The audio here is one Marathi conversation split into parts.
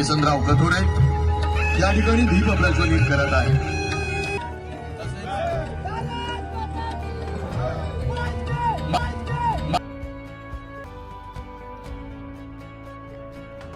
किसनराव कथोरे या ठिकाणी दीप प्रज्वलित करत आहे।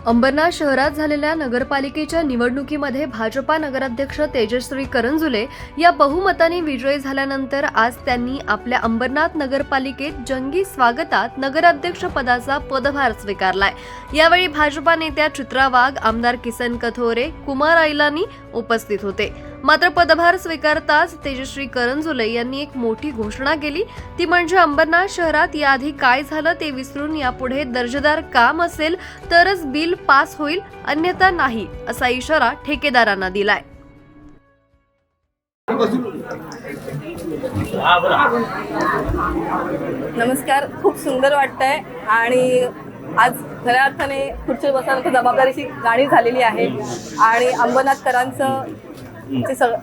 अंबरनाथ शहरात झालेल्या नगरपालिकेच्या निवडणुकीमध्ये भाजपा नगराध्यक्ष तेजश्री करंजुले या बहुमताने विजयी झाल्यानंतर आज त्यांनी आपल्या अंबरनाथ नगरपालिकेत जंगी स्वागतात नगराध्यक्ष पदाचा पदभार स्वीकारलाय। यावेळी भाजपा नेत्या चित्रा वाघ, आमदार किसन कथोरे, कुमार आयलानी उपस्थित होते। मात्र पदभार स्वीकारताच तेजश्री करंजुले यांनी एक मोठी घोषणा केली, ती म्हणजे अंबरनाथ शहरात याआधी काय झालं ते विसरून यापुढे दर्जेदार काम असेल तरच बिल पास होईल, अन्यथा नाही, असा इशारा ठेकेदारांना दिलाय। नमस्कार, खूप सुंदर वाटतंय आणि आज खऱ्या अर्थाने खुर्चीवर बसण्याची जबाबदारीची जाणीव झालेली आहे आणि अंबरनाथकरांचं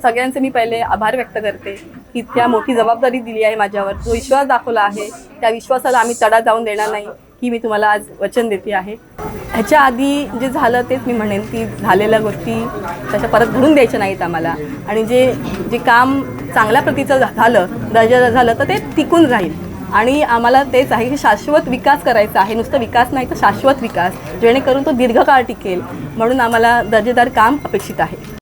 सगळ्यांचे मी पहिले आभार व्यक्त करते की इतक्या मोठी जबाबदारी दिली आहे माझ्यावर, जो विश्वास दाखवला आहे त्या विश्वासाला आम्ही तडा जाऊन देणार नाही ही मी तुम्हाला आज वचन देते आहे। ह्याच्या आधी जे झालं तेच मी म्हणेन की झालेल्या गोष्टी तशा परत घडून द्यायच्या नाहीत आम्हाला आणि जे काम चांगल्या प्रतीचं झालं, दर्जा झालं तर ते टिकून राहील आणि आम्हाला तेच आहे की शाश्वत विकास करायचा आहे, नुसतं विकास नाही तर शाश्वत विकास, जेणेकरून तो दीर्घकाळ टिकेल, म्हणून आम्हाला दर्जेदार काम अपेक्षित आहे।